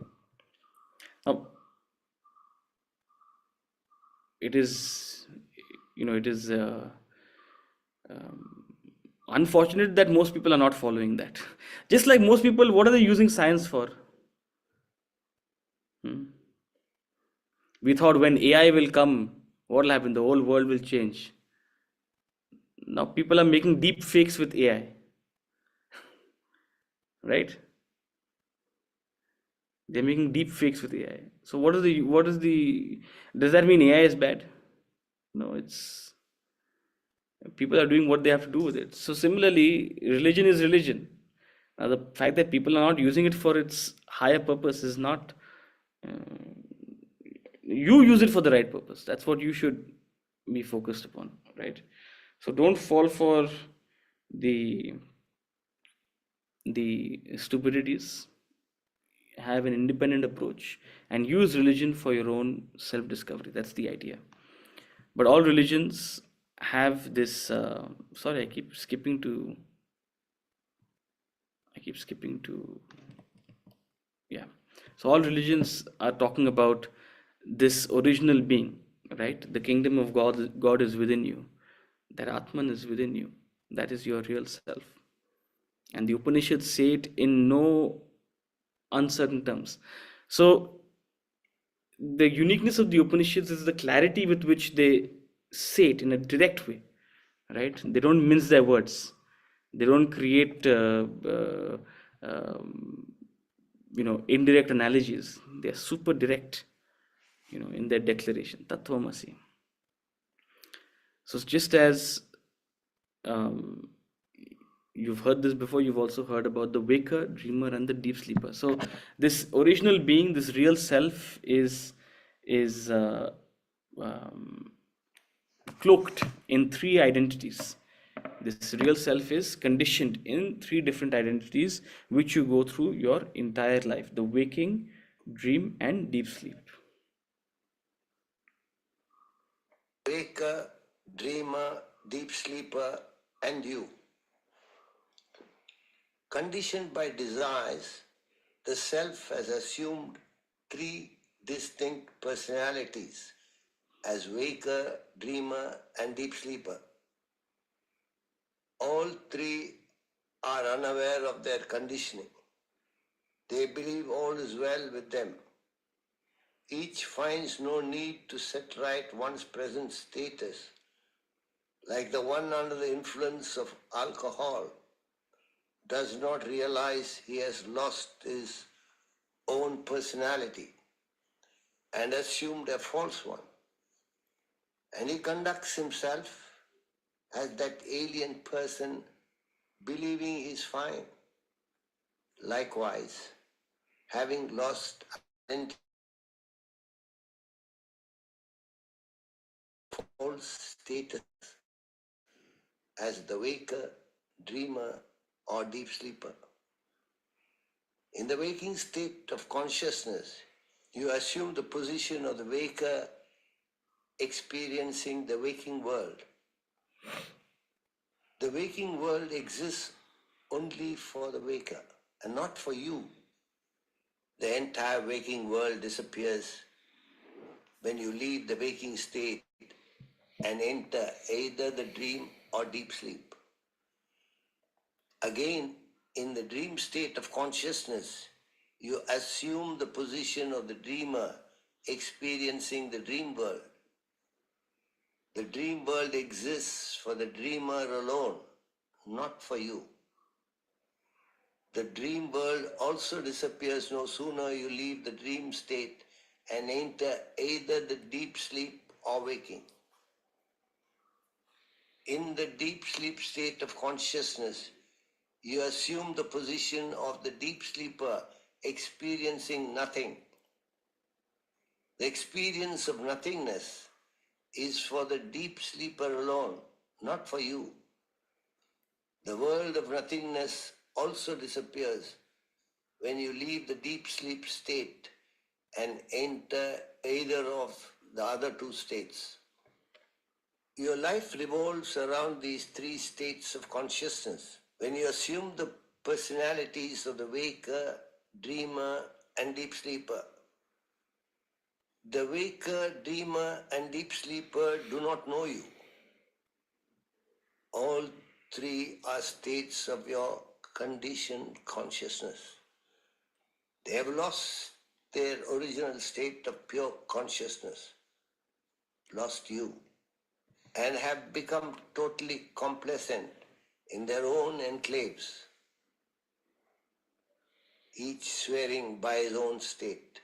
Now, it is unfortunate that most people are not following that. Just like most people, what are they using science for? We thought when AI will come, what will happen? The whole world will change. Now people are making deep fakes with AI. Right? They're making deep fakes with AI. So does that mean AI is bad? No, people are doing what they have to do with it. So similarly, religion is religion. Now the fact that people are not using it for its higher purpose is not, you use it for the right purpose. That's what you should be focused upon, right? So don't fall for the stupidities. Have an independent approach and use religion for your own self-discovery. That's the idea. But all religions have this, I keep skipping to, yeah. So all religions are talking about this original being, right? The kingdom of God is within you. That Atman is within you. That is your real self. And the Upanishads say it in no uncertain terms. So the uniqueness of the Upanishads is the clarity with which they say it in a direct way, right? They don't mince their words. They don't create indirect analogies. They are super direct, in their declaration, Tattvamasi. So just as you've heard this before, you've also heard about the waker, dreamer, and the deep sleeper. So this original being, this real self, is cloaked in three identities. This real self is conditioned in three different identities, which you go through your entire life: the waking, dream, and deep sleep. Waker, dreamer, deep sleeper, and you. Conditioned by desires, the self has assumed three distinct personalities as waker, dreamer, and deep sleeper. All three are unaware of their conditioning. They believe all is well with them. Each finds no need to set right one's present status, like the one under the influence of alcohol does not realize he has lost his own personality and assumed a false one. And he conducts himself as that alien person, believing he is fine. Likewise, having lost identity, false status as the waker, dreamer, or deep sleeper. In the waking state of consciousness, you assume the position of the waker experiencing the waking world. The waking world exists only for the waker and not for you. The entire waking world disappears when you leave the waking state and enter either the dream or deep sleep. Again, in the dream state of consciousness, you assume the position of the dreamer experiencing the dream world. The dream world exists for the dreamer alone, not for you. The dream world also disappears no sooner you leave the dream state and enter either the deep sleep or waking. In the deep sleep state of consciousness, you assume the position of the deep sleeper experiencing nothing. The experience of nothingness is for the deep sleeper alone, not for you. The world of nothingness also disappears when you leave the deep sleep state and enter either of the other two states. Your life revolves around these three states of consciousness. When you assume the personalities of the waker, dreamer, and deep sleeper, the waker, dreamer, and deep sleeper do not know you. All three are states of your conditioned consciousness. They have lost their original state of pure consciousness, lost you, and have become totally complacent in their own enclaves, each swearing by his own state.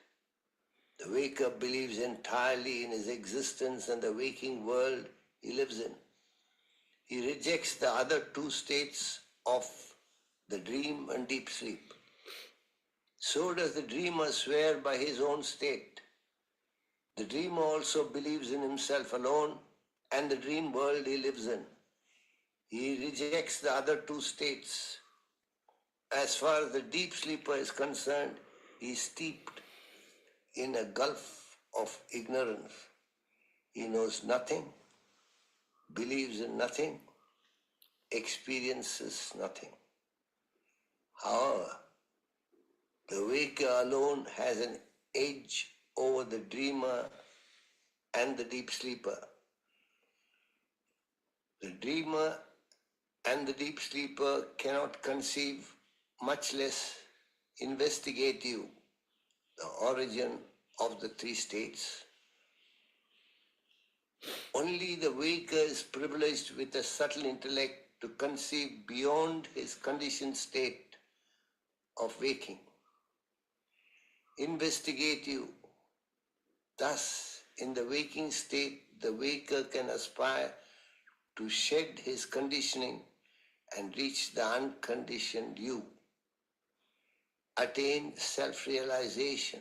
The waker believes entirely in his existence and the waking world he lives in. He rejects the other two states of the dream and deep sleep. So does the dreamer swear by his own state. The dreamer also believes in himself alone and the dream world he lives in. He rejects the other two states. As far as the deep sleeper is concerned, he is steeped in a gulf of ignorance. He knows nothing, believes in nothing, experiences nothing. However, the waker alone has an edge over the dreamer and the deep sleeper. The dreamer and the deep sleeper cannot conceive, much less investigate you, the origin of the three states. Only the waker is privileged with a subtle intellect to conceive beyond his conditioned state of waking. Investigative. Thus, in the waking state, the waker can aspire to shed his conditioning and reach the unconditioned you, attain self-realization.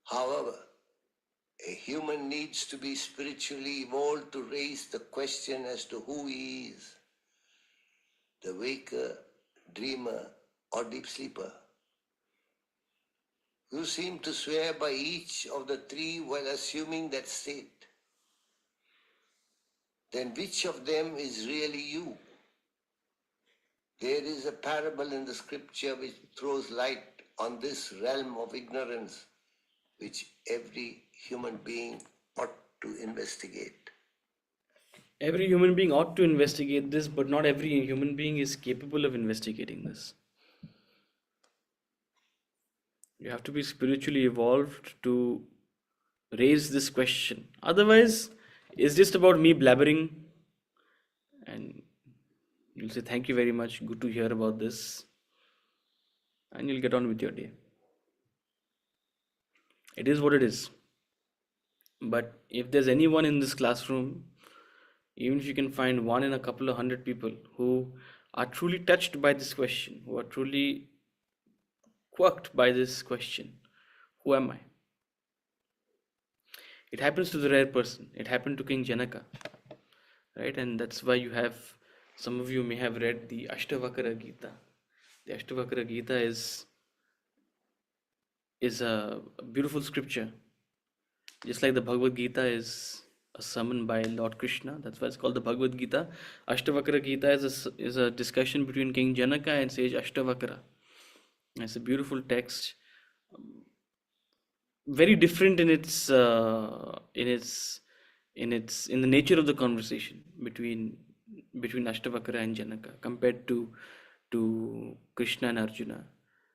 However, a human needs to be spiritually evolved to raise the question as to who he is, the waker, dreamer, or deep sleeper. You seem to swear by each of the three while assuming that state. Then which of them is really you? There is a parable in the scripture which throws light on this realm of ignorance, which every human being ought to investigate. Every human being ought to investigate this, but not every human being is capable of investigating this. You have to be spiritually evolved to raise this question. Otherwise, it's just about me blabbering, and you'll say, "Thank you very much, good to hear about this," and you'll get on with your day. It is what it is. But if there's anyone in this classroom, even if you can find one in a couple of hundred people who are truly touched by this question, who are truly quirked by this question, who am I? It happens to the rare person. It happened to King Janaka, right? And that's why you have, some of you may have read the Ashtavakra Gita. The Ashtavakra Gita is a beautiful scripture. Just like the Bhagavad Gita is a sermon by Lord Krishna, that's why it's called the Bhagavad Gita. Ashtavakra Gita is a discussion between King Janaka and sage Ashtavakra. It's a beautiful text, very different in the nature of the conversation between Ashtavakra and Janaka compared to Krishna and Arjuna.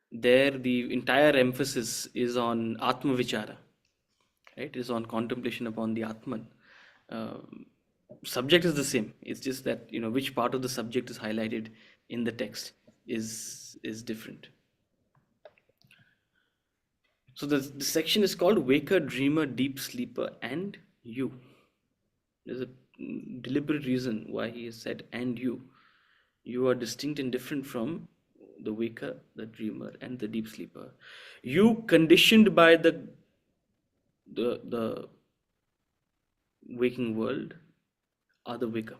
There, the entire emphasis is on Atma Vichara, right? It is on contemplation upon the Atman. Subject is the same. It's just that which part of the subject is highlighted in the text is different. So the section is called Waker, Dreamer, Deep Sleeper, and You. There's a deliberate reason why he has said "and you." You are distinct and different from the waker, the dreamer, and the deep sleeper. You, conditioned by the waking world, are the waker.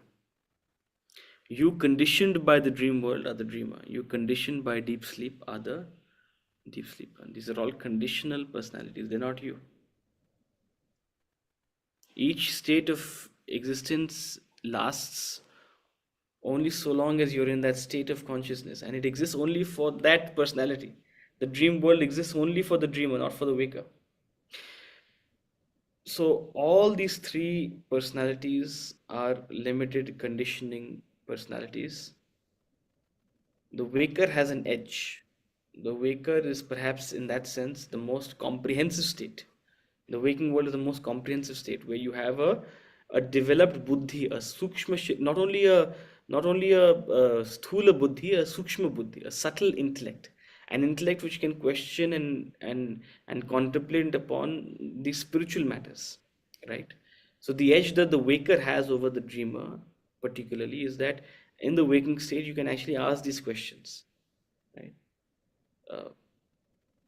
You, conditioned by the dream world, are the dreamer. You, conditioned by deep sleep, are the deep sleeper. These are all conditional personalities. They're not you. Each state of existence lasts only so long as you're in that state of consciousness, and it exists only for that personality. The dream world exists only for the dreamer, not for the waker. So all these three personalities are limited conditioning personalities. The waker has an edge. The waker is perhaps in that sense the most comprehensive state. The waking world is the most comprehensive state where you have a developed buddhi, a sukshma, not only a sthula buddhi, a sukshma buddhi, a subtle intellect, an intellect which can question and contemplate upon these spiritual matters, right? So the edge that the waker has over the dreamer particularly is that in the waking state you can actually ask these questions, right?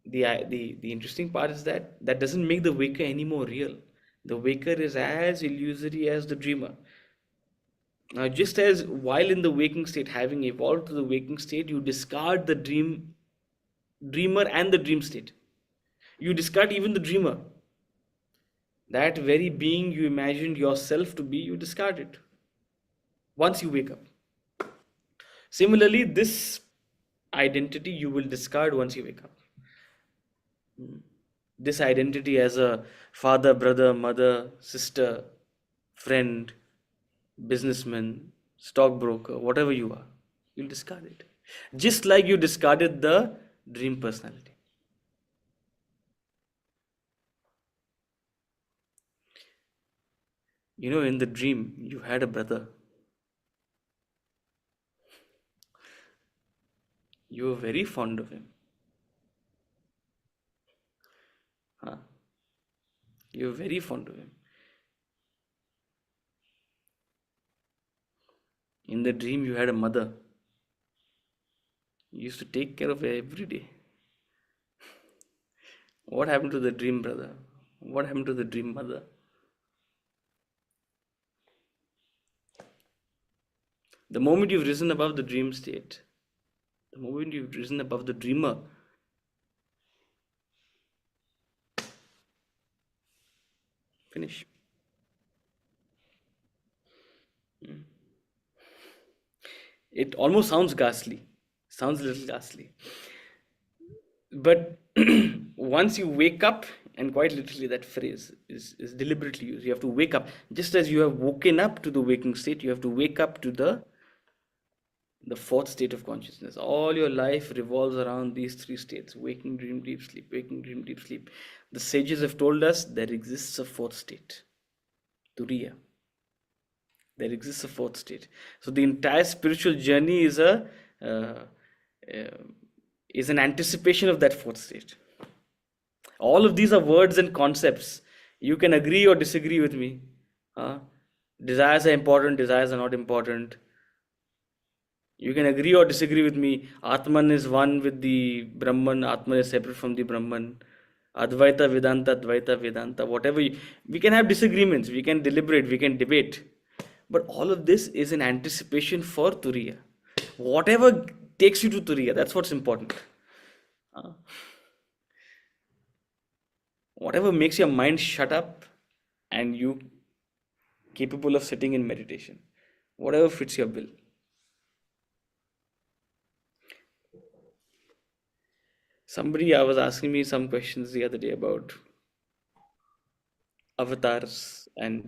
The interesting part is that doesn't make the waker any more real. The waker is as illusory as the dreamer. Now, just as while in the waking state, having evolved to the waking state, you discard the dreamer and the dream state. You discard even the dreamer. That very being you imagined yourself to be, you discard it once you wake up. Similarly, this identity you will discard once you wake up. This identity as a father, brother, mother, sister, friend, businessman, stockbroker, whatever you are, you'll discard it. Just like you discarded the dream personality. In the dream, you had a brother. You were very fond of him. Huh? You were very fond of him. In the dream, you had a mother. You used to take care of her every day. What happened to the dream brother? What happened to the dream mother? The moment you've risen above the dream state, the moment you've risen above the dreamer, finish. It almost sounds ghastly. Sounds a little ghastly. But once you wake up, and quite literally that phrase is deliberately used. You have to wake up. Just as you have woken up to the waking state, you have to wake up to the fourth state of consciousness. All your life revolves around these three states: waking, dream, deep sleep, waking, dream, deep sleep. The sages have told us there exists a fourth state, Turiya. There exists a fourth state. So the entire spiritual journey is an anticipation of that fourth state. All of these are words and concepts. You can agree or disagree with me. Desires are important, desires are not important. You can agree or disagree with me. Atman is one with the Brahman, Atman is separate from the Brahman. Advaita, Vedanta, Advaita, Vedanta, whatever. We can have disagreements, we can deliberate, we can debate. But all of this is an anticipation for Turiya. Whatever takes you to Turiya, that's what's important. Whatever makes your mind shut up and you capable of sitting in meditation. Whatever fits your bill. Somebody was asking me some questions the other day about avatars, and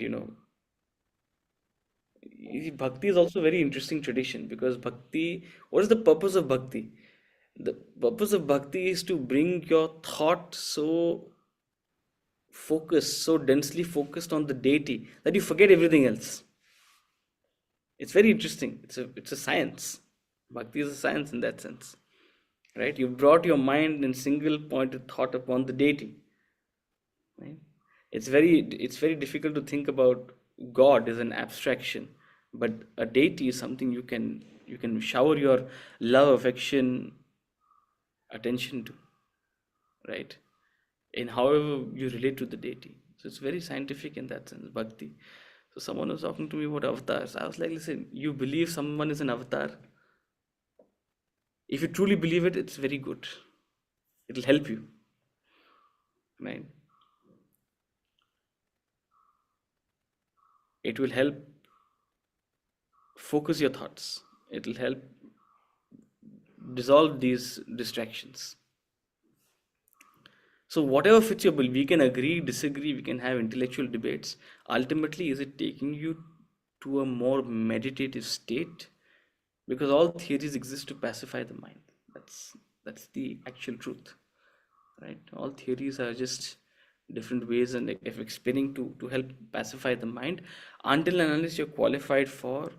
bhakti is also a very interesting tradition, because bhakti, what is the purpose of bhakti? The purpose of bhakti is to bring your thought so focused, so densely focused on the deity that you forget everything else. It's very interesting. It's a science. Bhakti is a science in that sense. Right? You brought your mind in single pointed thought upon the deity. Right? It's very difficult to think about God as an abstraction, but a deity is something you can shower your love, affection, attention to, right? In however you relate to the deity. So it's very scientific in that sense, bhakti. So someone was talking to me about avatars. I was like, listen, you believe someone is an avatar? If you truly believe it, it's very good. It'll help you, right? It will help focus your thoughts. It will help dissolve these distractions. So whatever fits your bill, we can agree, disagree, we can have intellectual debates. Ultimately, is it taking you to a more meditative state? Because all theories exist to pacify the mind. That's the actual truth, right? All theories are just different ways and of explaining to help pacify the mind, until and unless you're qualified for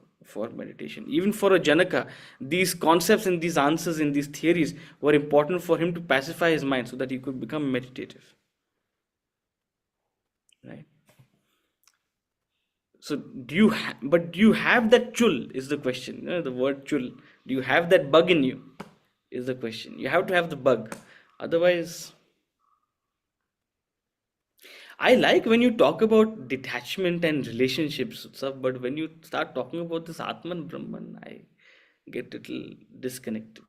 meditation. Even for a Janaka, these concepts and these answers in these theories were important for him to pacify his mind so that he could become meditative, right? So do you have that chul, is the question. The word chul, do you have that bug in you, is the question. You have to have the bug, otherwise. I like when you talk about detachment and relationships and stuff, but when you start talking about this Atman Brahman, I get a little disconnected.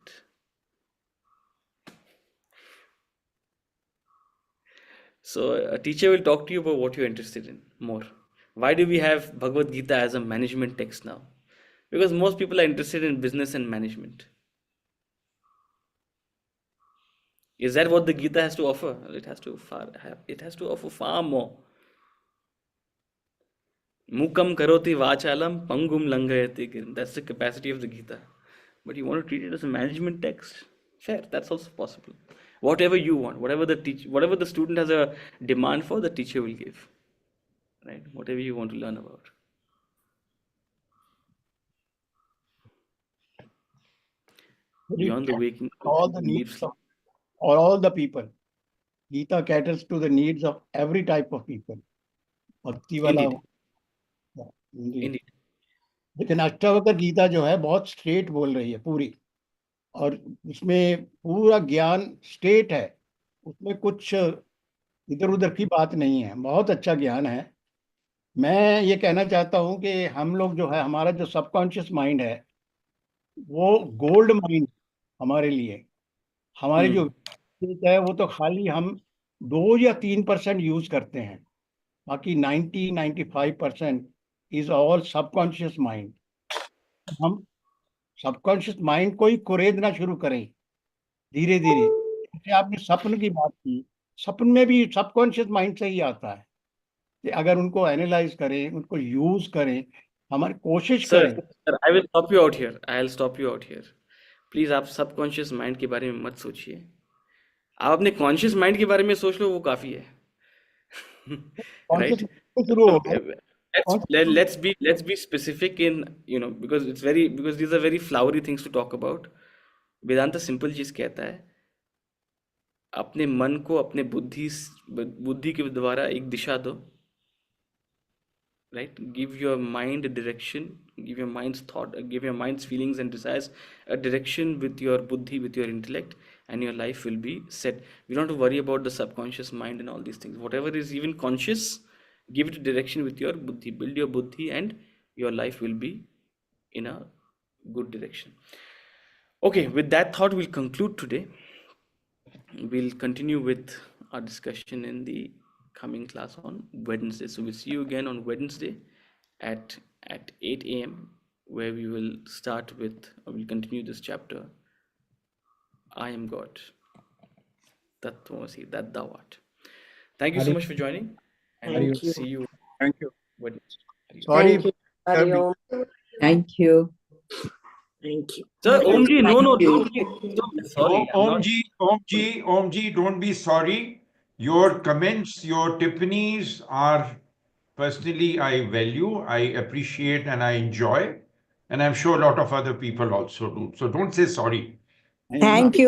So a teacher will talk to you about what you're interested in more. Why do we have Bhagavad Gita as a management text now? Because most people are interested in business and management. Is that what the Gita has to offer? It has to offer far more. Mukam karoti vachalam pangum langayati girim. That's the capacity of the Gita. But you want to treat it as a management text? Fair, that's also possible. Whatever you want, whatever the student has a demand for, the teacher will give. Right? Whatever you want to learn about. beyond the waking all the deep needs sleep. of or all the people. Gita caters to the needs of every type of people. भक्ति वाला Indeed. हो, indeed. Indeed. लेकिन अष्टावक्र गीता जो है बहुत straight बोल रही है पूरी, और उसमें पूरा ज्ञान स्ट्रेट है, उसमें कुछ इधर उधर की बात नहीं है, बहुत अच्छा ज्ञान है। मैं ये कहना चाहता हूँ कि हम लोग जो है, हमारा जो सबकॉन्शियस माइंड है वो गोल्ड माइंड हमारे लिए, हमारी जो है वो तो खाली हम 2 या 3% यूज करते हैं, बाकी 90-95% इज ऑल सबकॉन्शियस माइंड। हम सबकॉन्शियस माइंड को ही कुरेदना शुरू करें धीरे धीरे। जैसे आपने स्वप्न की बात की, स्वप्न में भी सबकॉन्शियस माइंड से ही आता है कि अगर उनको एनालाइज करें, उनको यूज करें, हमारी कोशिश Sir, करें। sir, I will stop you out here. I'll stop you out here. Please आप सबकॉन्शियस माइंड के बारे में मत सोचिए, आप अपने कॉन्शियस माइंड के बारे में सोच लो, वो काफी है। Conscious Right? शुरू हो Let's be specific in, because these are very flowery things to talk about. Vedanta simple चीज कहता है, अपने मन को अपने बुद्धि के द्वारा एक दिशा दो, right? Give your mind a direction, give your mind's thought, give your mind's feelings and desires a direction with your buddhi, with your intellect, and your life will be set. You don't have to worry about the subconscious mind and all these things. Whatever is even conscious, give it a direction with your buddhi, build your buddhi, and your life will be in a good direction. Okay, with that thought, we'll conclude today. We'll continue with our discussion in the coming class on Wednesday. So we'll see you again on Wednesday at 8 a.m. where we will start with, or we'll continue this chapter, I am God, Tattvamasi, that thou art. Thank you so much for joining, and Thank we'll you. see you Thank you. Wednesday. Sorry. Thank you. Hari Om. Thank you. Thank you. Sir, Om ji, no, Thank you. don't, sorry, I'm not. Om ji, don't be sorry. Your comments, your tippanis are personally I value, I appreciate, and I enjoy. And I'm sure a lot of other people also do. So don't say sorry. Thank you.